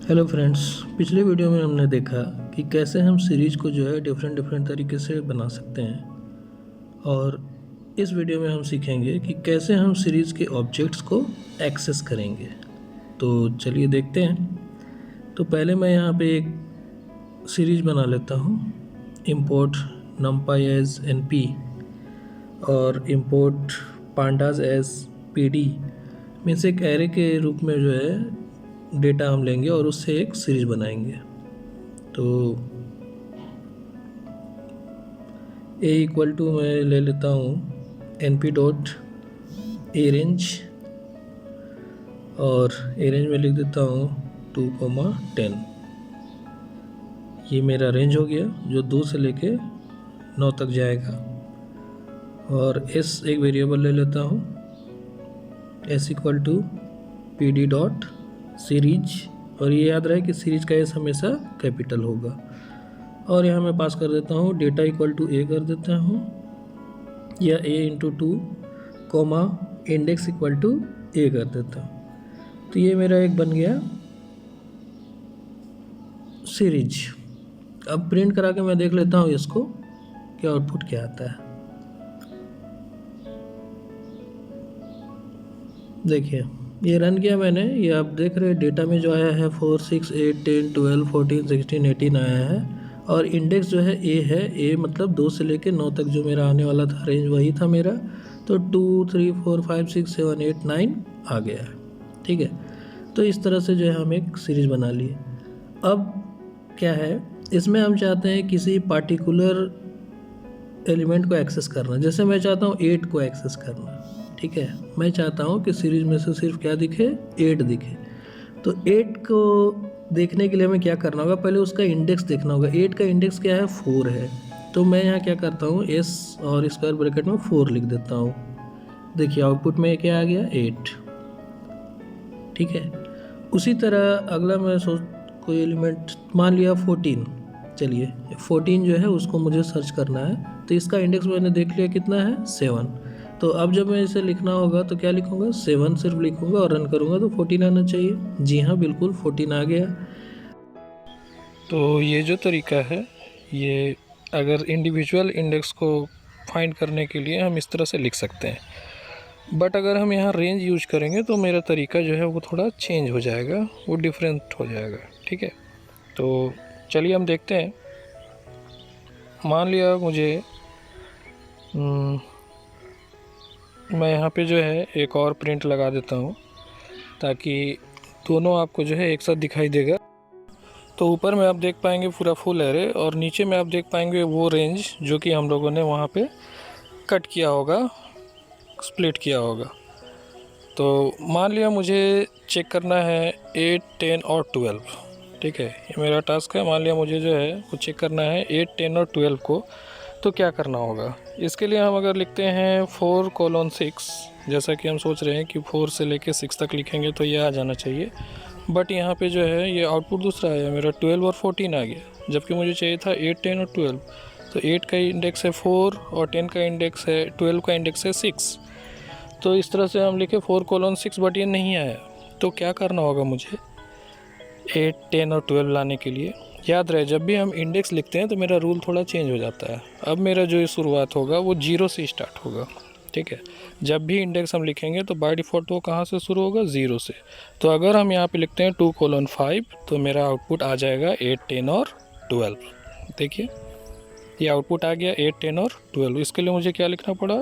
Hello friends, पिछले video में हमने देखा कि कैसे हम सीरीज को जो है डिफरेंट तरीके से बना सकते हैं। और इस वीडियो में हम सीखेंगे कि कैसे हम सीरीज के ऑब्जेक्ट्स को एक्सेस करेंगे। तो चलिए देखते हैं। तो पहले मैं यहाँ पे एक सीरीज बना लेता हूँ। import numpy एज np और import pandas as pd means एक एरे के रूप में जो है डेटा हम लेंगे और उससे एक सीरीज बनाएंगे। तो a इक्वल टू मैं ले लेता हूँ np डॉट ए रेंज और ए रेंज में लिख देता हूँ 2,10। ये मेरा रेंज हो गया जो 2 से लेके 9 तक जाएगा। और s एक वेरिएबल ले लेता हूँ s equal to P D dot series, और ये याद रहे कि सीरीज का एस हमेशा कैपिटल होगा। और यहाँ मैं पास कर देता हूँ डेटा इक्वल टू ए कर देता हूँ, या A into 2 comma index equal to A कर देता हूँ। तो ये मेरा एक बन गया सीरीज। अब प्रिंट करा के मैं देख लेता हूँ इसको कि आउटपुट क्या आता है। देखिए ये रन किया मैंने, ये आप देख रहे हैं डेटा में जो आया है 4, 6, 8, 10, 12, 14, 16, 18 आया है। और इंडेक्स जो है ए है, ए मतलब 2 से लेके 9 तक जो मेरा आने वाला था रेंज वही था मेरा। तो 2, 3, 4, 5, 6, 7, 8, 9 आ गया है। ठीक है, तो इस तरह से जो है हम एक सीरीज बना लिए। अब क्या है, इसमें हम चाहते हैं किसी पार्टिकुलर एलिमेंट को एक्सेस करना। जैसे मैं चाहता हूँ 8 को एक्सेस करना। ठीक है, मैं चाहता हूँ कि सीरीज में से सिर्फ क्या दिखे, 8 दिखे। तो 8 को देखने के लिए हमें क्या करना होगा, पहले उसका इंडेक्स देखना होगा। 8 का इंडेक्स क्या है, 4 है। तो मैं यहाँ क्या करता हूँ, s और स्क्वायर ब्रैकेट में 4 लिख देता हूँ। देखिए आउटपुट में क्या आ गया, 8। ठीक है, उसी तरह अगला मैं कोई एलिमेंट मान लिया 14। चलिए 14 जो है उसको मुझे सर्च करना है। तो इसका इंडेक्स मैंने देख लिया कितना है, 7। तो अब जब मैं इसे लिखना होगा तो क्या लिखूंगा, 7 सिर्फ लिखूंगा और रन करूंगा तो 14 आना चाहिए। जी हाँ, बिल्कुल 14 आ गया। तो ये जो तरीका है, ये अगर इंडिविजुअल इंडेक्स को फाइंड करने के लिए हम इस तरह से लिख सकते हैं। बट अगर हम यहाँ रेंज यूज करेंगे तो मेरा तरीका जो है वो थोड़ा चेंज हो जाएगा, वो डिफरेंट हो जाएगा। ठीक है, तो चलिए हम देखते हैं। मान लिया मुझे मैं यहाँ पे जो है एक और प्रिंट लगा देता हूँ ताकि दोनों आपको जो है एक साथ दिखाई देगा। तो ऊपर में आप देख पाएंगे पूरा फुल एरे, और नीचे में आप देख पाएंगे वो रेंज जो कि हम लोगों ने वहाँ पे कट किया होगा, स्प्लिट किया होगा। तो मान लिया मुझे चेक करना है 8, 10 और 12। ठीक है, ये मेरा टास्क है। मान लिया मुझे जो है वो चेक करना है 8, 10 और 12 को। तो क्या करना होगा, इसके लिए हम अगर लिखते हैं 4:6, जैसा कि हम सोच रहे हैं कि 4 से लेके 6 तक लिखेंगे तो ये आ जाना चाहिए। बट यहाँ पे जो है ये आउटपुट दूसरा आया, मेरा 12 और 14 आ गया, जबकि मुझे चाहिए था 8, 10 और 12। तो 8 का इंडेक्स है 4 और 10 का इंडेक्स है 12 का इंडेक्स है 6। तो इस तरह से हम लिखे 4:6, बट ये नहीं आया। तो क्या करना होगा मुझे 8, 10 और 12 लाने के लिए। याद रहे जब भी हम इंडेक्स लिखते हैं तो मेरा रूल थोड़ा चेंज हो जाता है। अब मेरा जो ये शुरुआत होगा वो 0 से स्टार्ट होगा। ठीक है, जब भी इंडेक्स हम लिखेंगे तो बाय डिफ़ॉल्ट वो कहाँ से शुरू होगा, 0 से। तो अगर हम यहाँ पे लिखते हैं 2:5 तो मेरा आउटपुट आ जाएगा 8, 10 और 12। देखिए ये आउटपुट आ गया 8, 10 और 12। इसके लिए मुझे क्या लिखना पड़ा,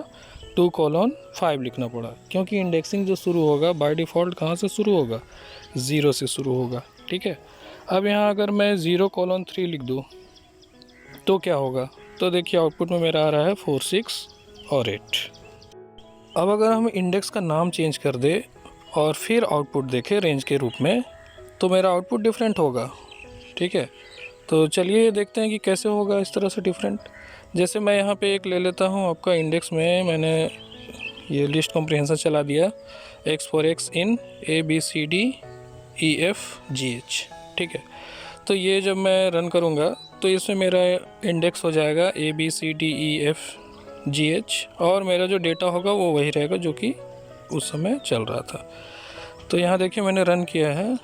2:5 लिखना पड़ा, क्योंकि इंडेक्सिंग जो शुरू होगा बाय डिफ़ॉल्ट कहाँ से शुरू होगा, 0 से शुरू होगा। ठीक है, अब यहाँ अगर मैं 0:3 लिख दूँ तो क्या होगा, तो देखिए आउटपुट में मेरा आ रहा है 4, 6 और 8। अब अगर हम इंडेक्स का नाम चेंज कर दे और फिर आउटपुट देखें रेंज के रूप में, तो मेरा आउटपुट डिफरेंट होगा। ठीक है, तो चलिए देखते हैं कि कैसे होगा इस तरह से डिफरेंट। जैसे मैं यहाँ पे एक ले लेता हूँ, आपका इंडेक्स में मैंने ये लिस्ट कॉम्प्रिहेंशन चला दिया, X for X in ABCDEFGH। ठीक है, तो ये जब मैं रन करूँगा तो इसमें मेरा इंडेक्स हो जाएगा ABCDEFGH, और मेरा जो डेटा होगा वो वही रहेगा जो कि उस समय चल रहा था। तो यहाँ देखिए मैंने रन किया है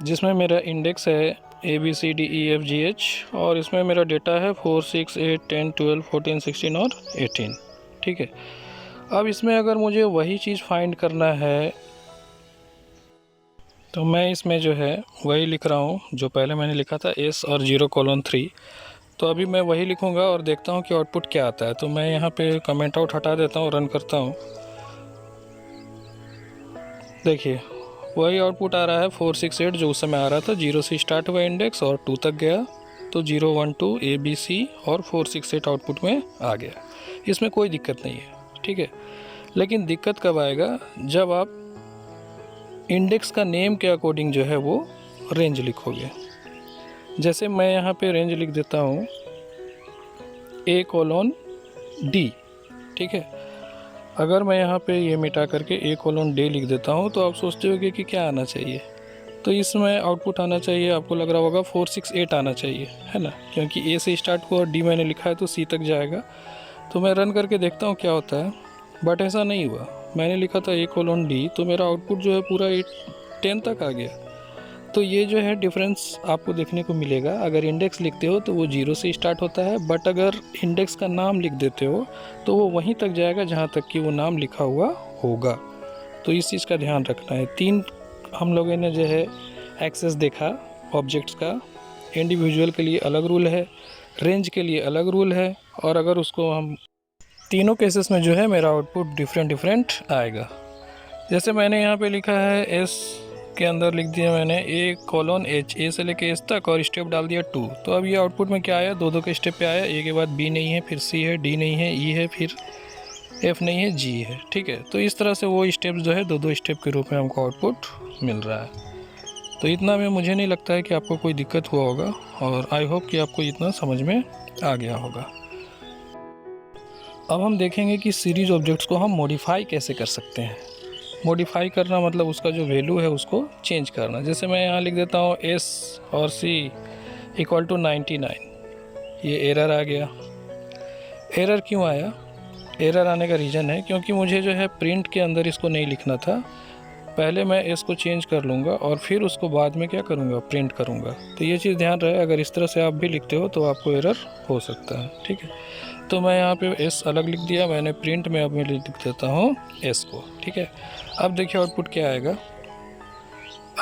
जिसमें मेरा इंडेक्स है ABCDEFGH और इसमें मेरा डेटा है 4, 6, 8, 10, 12, 14, 16 और 18। ठीक है, अब इसमें अगर मुझे वही चीज़ फाइंड करना है तो मैं इसमें जो है वही लिख रहा हूँ जो पहले मैंने लिखा था S और 0:3। तो अभी मैं वही लिखूँगा और देखता हूँ कि आउटपुट क्या आता है। तो मैं यहाँ पे कमेंट आउट हटा देता हूँ, रन करता हूँ। देखिए वही आउटपुट आ रहा है 4, 6, 8 जो उस समय आ रहा था। 0 से स्टार्ट हुआ इंडेक्स और 2 तक गया, तो 0, 1, 2 ABC और 4, 6, 8 आउटपुट में आ गया। इसमें कोई दिक्कत नहीं है, ठीक है। लेकिन दिक्कत कब आएगा, जब आप इंडेक्स का नेम के अकॉर्डिंग जो है वो रेंज लिखोगे। जैसे मैं यहाँ पे रेंज लिख देता हूँ A:D, ठीक है। अगर मैं यहाँ पे ये मिटा करके A:D लिख देता हूँ तो आप सोचते होगे कि क्या आना चाहिए। तो इसमें आउटपुट आना चाहिए, आपको लग रहा होगा 4, 6, 8 आना चाहिए, है ना, क्योंकि A से स्टार्ट हुआ और D मैंने लिखा है तो C तक जाएगा। तो मैं रन करके देखता हूँ क्या होता है, बट ऐसा नहीं हुआ। मैंने लिखा था A:D तो मेरा आउटपुट जो है पूरा 10 तक आ गया। तो ये जो है डिफरेंस आपको देखने को मिलेगा। अगर इंडेक्स लिखते हो तो वो 0 से स्टार्ट होता है, बट अगर इंडेक्स का नाम लिख देते हो तो वो वहीं तक जाएगा जहाँ तक कि वो नाम लिखा हुआ होगा। तो इस चीज़ का ध्यान रखना है। 3 हम लोगों ने जो है एक्सेस देखा ऑब्जेक्ट्स का। इंडिविजुअल के लिए अलग रूल है, रेंज के लिए अलग रूल है, और अगर उसको हम तीनों केसेस में जो है मेरा आउटपुट डिफरेंट आएगा। जैसे मैंने यहाँ पे लिखा है S के अंदर लिख दिया मैंने A:H, A से लेके S तक, और स्टेप डाल दिया 2। तो अब ये आउटपुट में क्या आया, दो के स्टेप पे आया। A के बाद B नहीं है, फिर C है, D नहीं है, E है, फिर F नहीं है, G है, ठीक है। तो इस तरह से वो स्टेप्स जो है दो स्टेप के रूप में हमको आउटपुट मिल रहा है। तो इतना में मुझे नहीं लगता है कि आपको कोई दिक्कत हुआ होगा, और आई होप कि आपको इतना समझ में आ गया होगा। अब हम देखेंगे कि सीरीज ऑब्जेक्ट्स को हम मॉडिफाई कैसे कर सकते हैं। मॉडिफाई करना मतलब उसका जो वैल्यू है उसको चेंज करना। जैसे मैं यहाँ लिख देता हूँ S और C = 99। ये एरर आ गया। एरर क्यों आया? एरर आने का रीज़न है क्योंकि मुझे जो है प्रिंट के अंदर इसको नहीं लिखना था। पहले मैं S को चेंज कर लूँगा और फिर उसको बाद में क्या करूँगा, प्रिंट करूँगा। तो ये चीज़ ध्यान रहे, अगर इस तरह से आप भी लिखते हो तो आपको एरर हो सकता है, ठीक है। तो मैं यहाँ पे S अलग लिख दिया मैंने प्रिंट में, अब मैं लिख देता हूँ S को, ठीक है। अब देखिए आउटपुट क्या आएगा।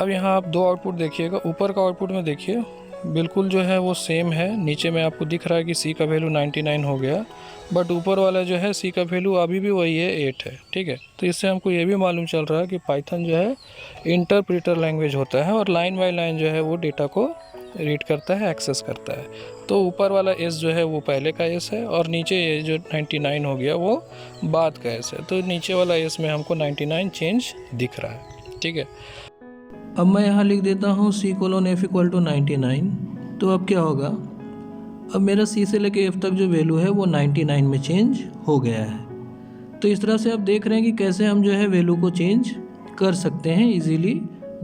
अब यहाँ आप 2 आउटपुट देखिएगा। ऊपर का आउटपुट में देखिए बिल्कुल जो है वो सेम है। नीचे में आपको दिख रहा है कि C का वैल्यू 99 हो गया, बट ऊपर वाला जो है C का वैल्यू अभी भी वही है, 8 है, ठीक है। तो इससे हमको ये भी मालूम चल रहा है कि पाइथन जो है इंटरप्रेटर लैंग्वेज होता है, और लाइन बाय लाइन जो है वो डेटा को रीड करता है, एक्सेस करता है। तो ऊपर वाला S जो है वो पहले का S है, और नीचे ये जो 99 हो गया वो बाद का S है। तो नीचे वाला S में हमको 99 चेंज दिख रहा है, ठीक है। अब मैं यहाँ लिख देता हूँ C:F = 99। तो अब क्या होगा, अब मेरा C से लेके F तक जो वैल्यू है वो 99 में चेंज हो गया है। तो इस तरह से आप देख रहे हैं कि कैसे हम जो है वैल्यू को चेंज कर सकते हैं इजीली।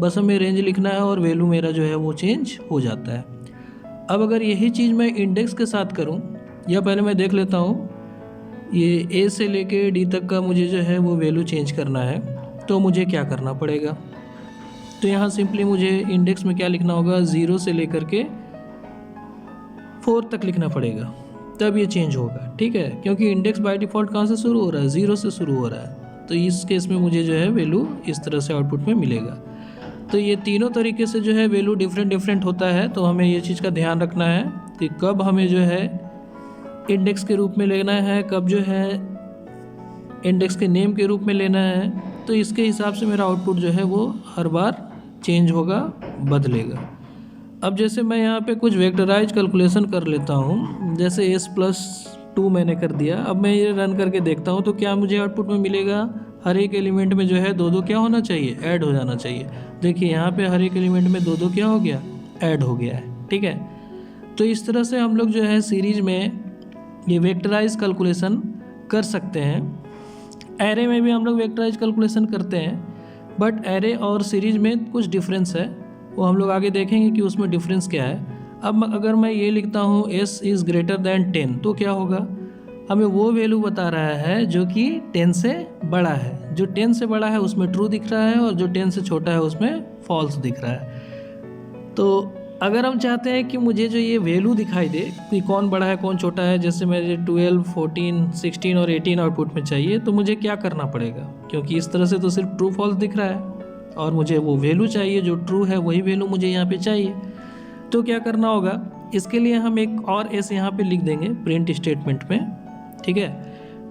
बस हमें रेंज लिखना है और वैल्यू मेरा जो है वो चेंज हो जाता है। अब अगर यही चीज़ मैं इंडेक्स के साथ करूं, या पहले मैं देख लेता हूं ये A से लेके D तक का मुझे जो है वो वैल्यू चेंज करना है, तो मुझे क्या करना पड़ेगा। तो यहाँ सिंपली मुझे इंडेक्स में क्या लिखना होगा, 0 से लेकर के 4 तक लिखना पड़ेगा, तब ये चेंज होगा, ठीक है। क्योंकि इंडेक्स बाय डिफ़ॉल्ट कहाँ से शुरू हो रहा है, 0 से शुरू हो रहा है। तो इस केस में मुझे जो है वैल्यू इस तरह से आउटपुट में मिलेगा। तो ये तीनों तरीके से जो है वैल्यू डिफरेंट होता है। तो हमें ये चीज़ का ध्यान रखना है कि कब हमें जो है इंडेक्स के रूप में लेना है, कब जो है इंडेक्स के नेम के रूप में लेना है। तो इसके हिसाब से मेरा आउटपुट जो है वो हर बार चेंज होगा, बदलेगा। अब जैसे मैं यहाँ पे कुछ वेक्टराइज कैलकुलेशन कर लेता हूँ, जैसे S+2 मैंने कर दिया। अब मैं ये रन करके देखता हूँ तो क्या मुझे आउटपुट में मिलेगा, हर एक एलिमेंट में जो है 2 क्या होना चाहिए, ऐड हो जाना चाहिए। देखिए यहाँ पे हर एक एलिमेंट में 2 क्या हो गया, ऐड हो गया है, ठीक है। तो इस तरह से हम लोग जो है सीरीज में ये वेक्टराइज कैलकुलेशन कर सकते हैं। एरे में भी हम लोग वेक्टराइज कैलकुलेशन करते हैं, बट एरे और सीरीज में कुछ डिफरेंस है, वो हम लोग आगे देखेंगे कि उसमें डिफरेंस क्या है। अब अगर मैं ये लिखता हूँ S = 10, तो क्या होगा, हमें वो वैल्यू बता रहा है जो कि 10 से बड़ा है। जो 10 से बड़ा है उसमें ट्रू दिख रहा है, और जो 10 से छोटा है उसमें फॉल्स दिख रहा है। तो अगर हम चाहते हैं कि मुझे जो ये वैल्यू दिखाई दे कि कौन बड़ा है कौन छोटा है, जैसे मुझे 12, 14, 16 और 18 आउटपुट में चाहिए, तो मुझे क्या करना पड़ेगा, क्योंकि इस तरह से तो सिर्फ ट्रू फॉल्स दिख रहा है और मुझे वो वैल्यू चाहिए जो ट्रू है, वही वैल्यू मुझे यहाँ पे चाहिए। तो क्या करना होगा, इसके लिए हम एक और एस यहाँ पे लिख देंगे प्रिंट स्टेटमेंट में, ठीक है।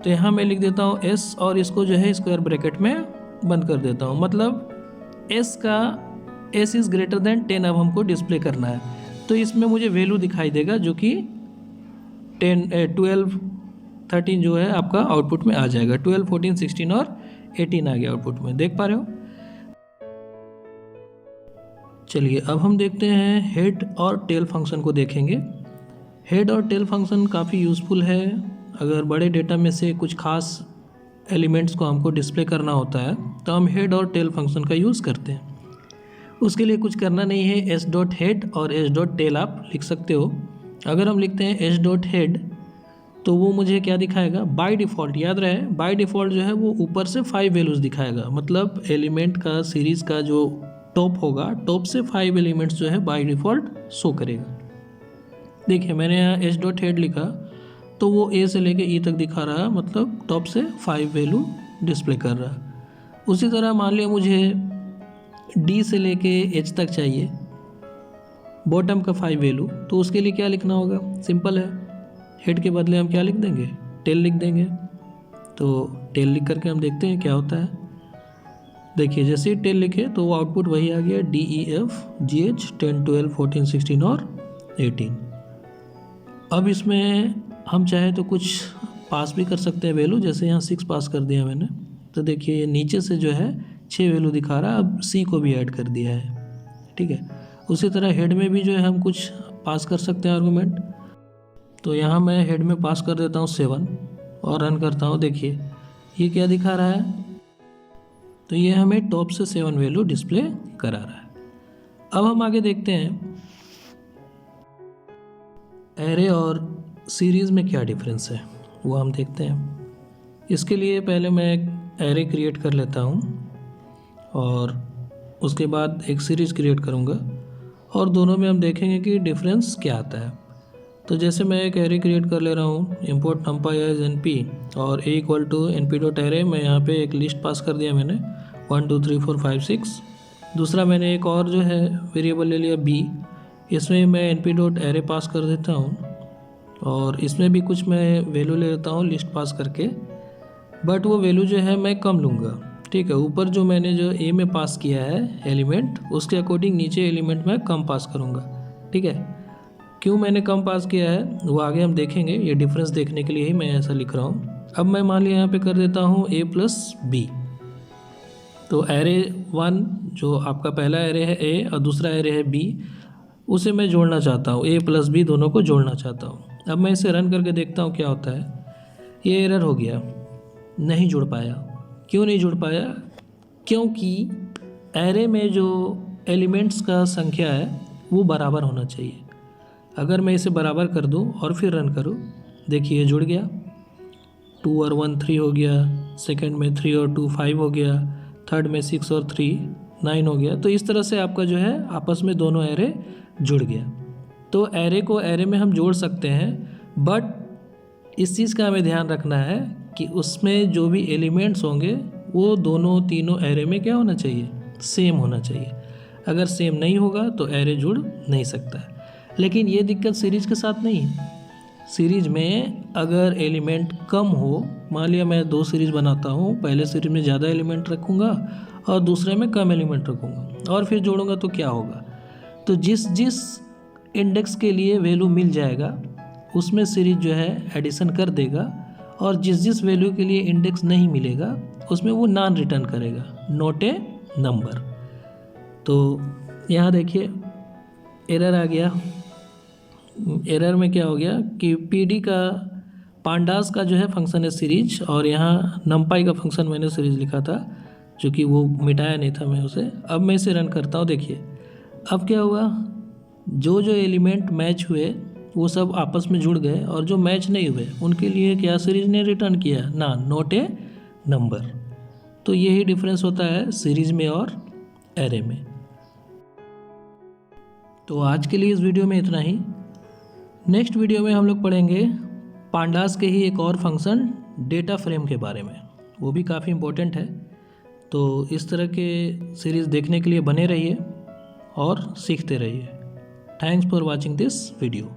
तो यहाँ मैं लिख देता हूँ एस और इसको जो है स्क्वायर ब्रैकेट में बंद कर देता हूँ, मतलब एस का एस इज़ ग्रेटर देन 10 अब हमको डिस्प्ले करना है। तो इसमें मुझे वैल्यू दिखाई देगा जो कि 12, 13 जो है आपका आउटपुट में आ जाएगा। 12, 14, 16 और 18 आ गया आउटपुट में, देख पा रहे हो। चलिए अब हम देखते हैं हेड और टेल फंक्शन को देखेंगे। हेड और टेल फंक्शन काफ़ी यूज़फुल है अगर बड़े डेटा में से कुछ खास एलिमेंट्स को हमको डिस्प्ले करना होता है, तो हम हेड और टेल फंक्शन का यूज़ करते हैं। उसके लिए कुछ करना नहीं है, एस डॉट हेड और एस डॉट टेल आप लिख सकते हो। अगर हम लिखते हैं एस डॉट हेड तो वो मुझे क्या दिखाएगा, बाय डिफ़ॉल्ट, याद रहे बाय डिफ़ॉल्ट जो है वो ऊपर से 5 वैल्यूज़ दिखाएगा, मतलब एलिमेंट का सीरीज़ का जो टॉप होगा, टॉप से 5 एलिमेंट्स जो है बाय डिफ़ॉल्ट शो करेगा। देखिए मैंने यहाँ एस डॉट हेड लिखा तो वो ए से लेके ई तक दिखा रहा है, मतलब टॉप से 5 वैल्यू डिस्प्ले कर रहा है। उसी तरह मान लिया मुझे डी से लेके एच तक चाहिए, बॉटम का 5 वैल्यू, तो उसके लिए क्या लिखना होगा, सिंपल है, हेड के बदले हम क्या लिख देंगे, टेल लिख देंगे। तो टेल लिख करके हम देखते हैं क्या होता है। देखिए जैसे ही टेल लिखे तो वो आउटपुट वही आ गया, D E F G H 10, 12, 14, 16 और 18। अब इसमें हम चाहे तो कुछ पास भी कर सकते हैं वैल्यू, जैसे यहाँ 6 पास कर दिया मैंने, तो देखिए ये नीचे से जो है 6 वैल्यू दिखा रहा है, अब सी को भी ऐड कर दिया है, ठीक है। उसी तरह हेड में भी जो है हम कुछ पास कर सकते हैं आर्गूमेंट। तो यहाँ मैं हेड में पास कर देता हूँ 7 और रन करता हूँ। देखिए ये क्या दिखा रहा है, तो ये हमें टॉप से 7 वैल्यू डिस्प्ले करा रहा है। अब हम आगे देखते हैं एरे और सीरीज़ में क्या डिफरेंस है, वो हम देखते हैं। इसके लिए पहले मैं एक एरे क्रिएट कर लेता हूँ और उसके बाद एक सीरीज़ क्रिएट करूँगा और दोनों में हम देखेंगे कि डिफरेंस क्या आता है। तो जैसे मैं एक एरे क्रिएट कर ले रहा हूँ, इंपोर्ट numpy एज np और a equal to np dot array, मैं यहाँ पे एक लिस्ट पास कर दिया मैंने 1 2 3 4 5 6। दूसरा मैंने एक और जो है वेरिएबल ले लिया b, इसमें मैं np डॉट एरे पास कर देता हूँ और इसमें भी कुछ मैं वैल्यू ले लेता हूँ लिस्ट पास करके, बट वो वैल्यू जो है मैं कम लूँगा, ठीक है। ऊपर जो मैंने जो ए में पास किया है एलिमेंट, उसके अकॉर्डिंग नीचे एलिमेंट में कम पास करूँगा, ठीक है। क्यों मैंने कम पास किया है वो आगे हम देखेंगे, ये डिफरेंस देखने के लिए ही मैं ऐसा लिख रहा हूँ। अब मैं मान लिया यहाँ पे कर देता हूँ a प्लस बी। तो एरे 1 जो आपका पहला एरे है a और दूसरा एरे है b, उसे मैं जोड़ना चाहता हूँ, a प्लस बी दोनों को जोड़ना चाहता हूँ। अब मैं इसे रन करके देखता हूँ क्या होता है। ये एरर हो गया, नहीं जुड़ पाया। क्यों नहीं जुड़ पाया, क्योंकि एरे में जो एलिमेंट्स का संख्या है वो बराबर होना चाहिए। अगर मैं इसे बराबर कर दूं और फिर रन करूं, देखिए जुड़ गया, 2 और 1 3 हो गया, सेकंड में 3 और 2 5 हो गया, थर्ड में 6 और 3 9 हो गया। तो इस तरह से आपका जो है आपस में दोनों एरे जुड़ गया। तो एरे को एरे में हम जोड़ सकते हैं, बट इस चीज़ का हमें ध्यान रखना है कि उसमें जो भी एलिमेंट्स होंगे वो दोनों तीनों एरे में क्या होना चाहिए, सेम होना चाहिए। अगर सेम नहीं होगा तो एरे जुड़ नहीं सकता है। लेकिन ये दिक्कत सीरीज के साथ नहीं है। सीरीज में अगर एलिमेंट कम हो, मान लिया मैं 2 सीरीज बनाता हूँ, पहले सीरीज में ज़्यादा एलिमेंट रखूँगा और दूसरे में कम एलिमेंट रखूँगा और फिर जोड़ूँगा, तो क्या होगा, तो जिस जिस इंडेक्स के लिए वैल्यू मिल जाएगा उसमें सीरीज जो है एडिशन कर देगा, और जिस जिस वैल्यू के लिए इंडेक्स नहीं मिलेगा उसमें वो नॉन रिटर्न करेगा, नॉट ए नंबर। तो यहाँ देखिए एरर आ गया। एरर में क्या हो गया कि पीडी का पांडास का जो है फंक्शन है सीरीज, और यहाँ नमपाई का फंक्शन मैंने सीरीज लिखा था जो कि वो मिटाया नहीं था मैं उसे। अब मैं इसे रन करता हूँ, देखिए अब क्या हुआ, जो जो एलिमेंट मैच हुए वो सब आपस में जुड़ गए, और जो मैच नहीं हुए उनके लिए क्या सीरीज ने रिटर्न किया ना, नॉट ए नंबर। तो यही डिफरेंस होता है सीरीज में और एरे में। तो आज के लिए इस वीडियो में इतना ही। नेक्स्ट वीडियो में हम लोग पढ़ेंगे पांडास के ही एक और फंक्शन डेटा फ्रेम के बारे में, वो भी काफ़ी इम्पोर्टेंट है। तो इस तरह के सीरीज़ देखने के लिए बने रहिए और सीखते रहिए। Thanks for watching this video.